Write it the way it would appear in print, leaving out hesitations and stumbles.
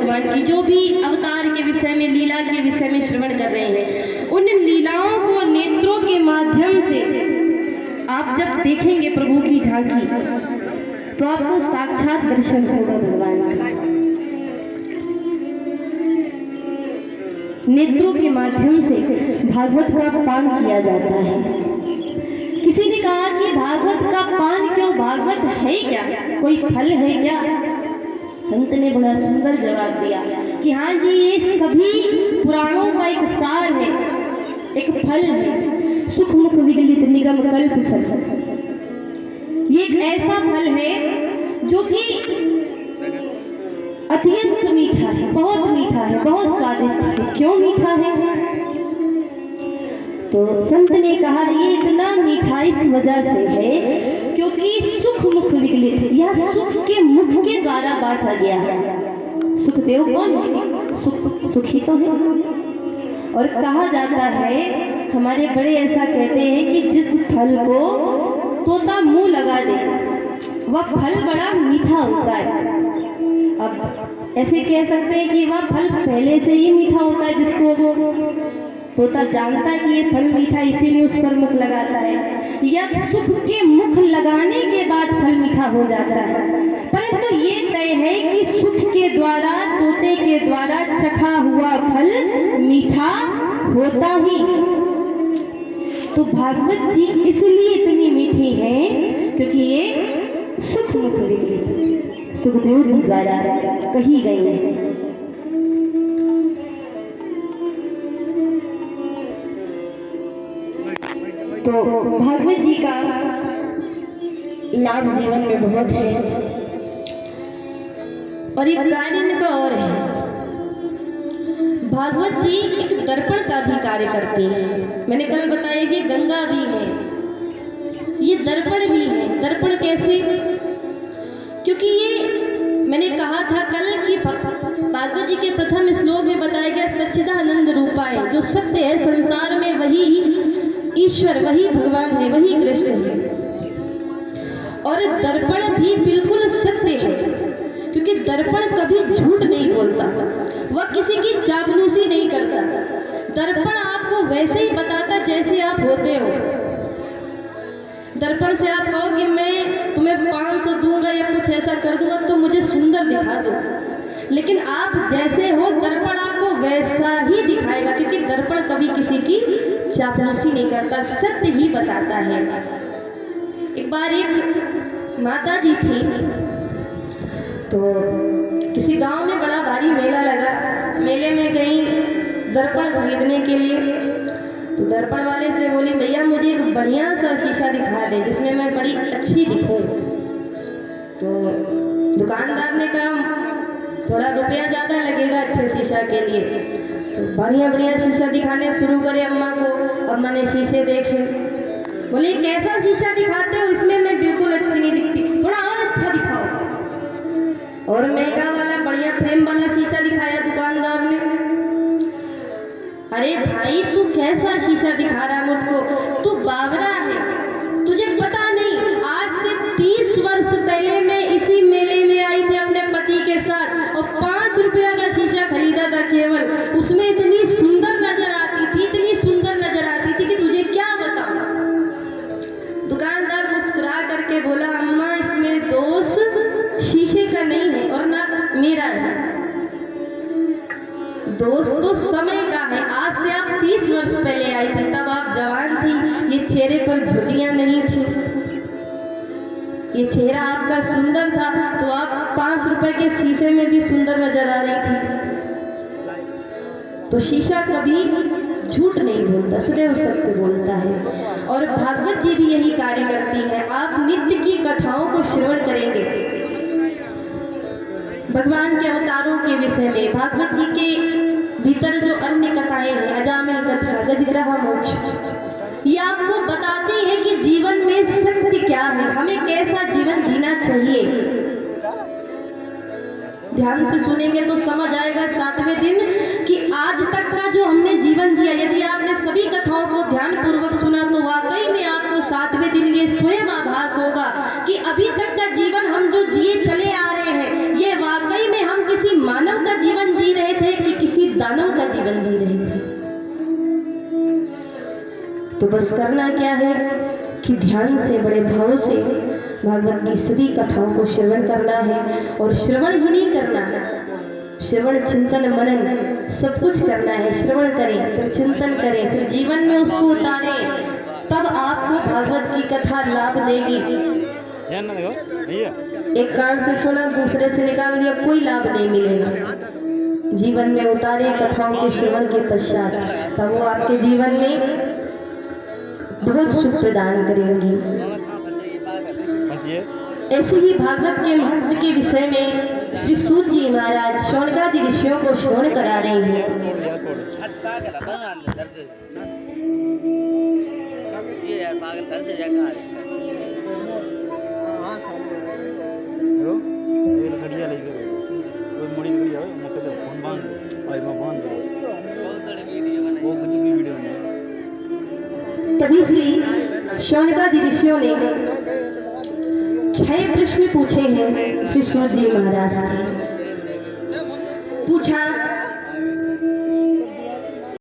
भगवान की, जो भी अवतार के विषय में, लीला के विषय में श्रवण कर रहे हैं, उन लीलाओं को नेत्रों के माध्यम से आप जब देखेंगे प्रभु की झांकी, तो आपको साक्षात दर्शन होगा भगवान का। नेत्रों के माध्यम से भागवत का पान किया जाता है। किसी ने कहा कि भागवत का पान क्यों, भागवत है क्या, कोई फल है क्या? संत ने बड़ा सुंदर जवाब दिया कि हाँ जी, ये सभी पुराणों का एक सार है, एक फल है, सुख मुख विगलित निगम कल्प फल। ये एक ऐसा फल है जो कि अत्यंत मीठा है, बहुत मीठा है, बहुत स्वादिष्ट है। क्यों मीठा है? तो संत ने कहा ये इतना मीठा इस वजह से है क्योंकि सुख मुख विगलित है, यह सुख के मुख के द्वारा बांटा गया है। सुखदेव कौन है? सुखी तो है। और कहा जाता है, हमारे बड़े ऐसा कहते हैं कि जिस फल को तोता मुंह लगा दे वह फल बड़ा मीठा होता है। अब ऐसे कह सकते हैं कि वह फल पहले से ही मीठा होता है, जिसको तोता जानता है कि ये फल मीठा, इसीलिए उस पर मुख लगाता है, या सुख के मुख लगाने के बाद फल मीठा हो जाता है। परंतु ये तय है कि सुख के द्वारा, तोते के द्वारा चखा हुआ फल मीठा होता ही। तो भागवत जी इसलिए इतनी मीठी है क्योंकि ये सुख मुख विगलित सुखदेव जी द्वारा कही गई है। तो भागवत जी का लाभ जीवन में बहुत है। और एक कार्य इनका और है, भागवत जी एक दर्पण का भी कार्य करती हैं। मैंने कल बताया कि गंगा भी है, ये दर्पण भी है। दर्पण कैसे? क्योंकि ये मैंने कहा था कल कि भागवत जी के प्रथम श्लोक में बताया गया सच्चिदानंद रूपाय, जो सत्य है संसार में वही ईश्वर, वही भगवान है, वही कृष्ण है। और दर्पण भी बिल्कुल सत्य है क्योंकि दर्पण कभी झूठ नहीं बोलता, वह किसी की चापलूसी नहीं करता। दर्पण आपको वैसे ही बताता जैसे आप होते हो। दर्पण से आप कहो कि मैं तुम्हें 500 दूंगा या कुछ ऐसा कर दूंगा तो मुझे सुंदर दिखा दो, लेकिन आप जैसे हो दर्पण आपको वैसा ही दिखाएगा, क्योंकि दर्पण कभी किसी की चापलूसी नहीं करता, सत्य ही बताता है। एक बार एक माता जी थी, तो किसी गांव में बड़ा भारी मेला लगा। मेले में गई दर्पण खरीदने के लिए, तो दर्पण वाले से बोली भैया मुझे एक बढ़िया सा शीशा दिखा दे जिसमें मैं बड़ी अच्छी दिखूं। तो दुकानदार ने कहा थोड़ा रुपया ज़्यादा लगेगा अच्छे शीशा के लिए। तो बढ़िया बढ़िया शीशा दिखाने शुरू करे अम्मा को। अम्मा ने शीशे देखे, बोले कैसा शीशा दिखाते हो, इसमें मैं बिल्कुल अच्छी नहीं दिखती, थोड़ा और अच्छा दिखाओ। और महंगा वाला बढ़िया फ्रेम वाला शीशा दिखाया दुकानदार ने। अरे भाई तू कैसा शीशा दिखा रहा मुझको, तू बावरा है, तुझे पता नहीं आज से 30 वर्ष पहले मैं इसी मेले में आई थी अपने पति के साथ और 5 रुपया का शीशा खरीदा था केवल, उसमें इतनी सुंदर नजर आती थी, इतनी सुंदर नजर आती थी कि तुझे क्या बताऊं। दुकानदार मुस्कुरा करके बोला अम्मा इसमें दोष शीशे का नहीं है और ना मेरा है, दोष तो समय का है। आज से आप 30 वर्ष पहले आई थी, तब आप जवान थी, ये चेहरे पर झुर्रियां नहीं थी, ये चेहरा आपका सुंदर था, तो आप 5 रुपए के शीशे में भी सुंदर नजर आ रही थी। तो शीशा कभी झूठ नहीं बोलता, सदैव सत्य बोलता है। और भागवत जी भी यही कार्य करती है। आप नित्य की कथाओं को श्रवण करेंगे भगवान के अवतारों के विषय में। भागवत जी के भीतर जो अन्य कथाएं हैं, अजामिल कथा, गजग्रह मोक्ष, ये आपको बताती है कि जीवन में सत्य क्या है, हमें कैसा जीवन जीना चाहिए। ध्यान से सुनेंगे तो समझ आएगा 7वें दिन कि आज तक का जो हमने जीवन जिया, यदि आपने सभी कथाओं को ध्यान पूर्वक सुना तो वाकई में आपको 7वें दिन ये स्वयं आभास होगा कि अभी तक का जीवन हम जो जिए चले आ रहे हैं, ये वाकई में हम किसी मानव का जीवन दानव का जीवन जी रहे थे। तो बस करना क्या है कि ध्यान से, बड़े भाव से भागवत की सभी कथाओं को श्रवण करना है। और श्रवण ही नहीं करना, श्रवण चिंतन मनन सब कुछ करना है। श्रवण करें, फिर चिंतन करें, फिर जीवन में उसको उतारें, तब आपको भागवत की कथा लाभ देगी। एक कान से सुना, दूसरे से निकाल दिया, कोई लाभ नहीं मिलेगा। जीवन में उतारे कथाओं के श्रवण के पश्चात, तब वो आपके जीवन में बहुत सुख प्रदान करेंगी। ऐसे ही भागवत के महत्व के विषय में श्री सूत जी महाराज शौनकादि ऋषियों को श्रवण करा रहे हैं। तभी श्री शौनकादि ऋषियों ने 6 प्रश्न पूछे हैं श्री सूत जी महाराज से। पूछा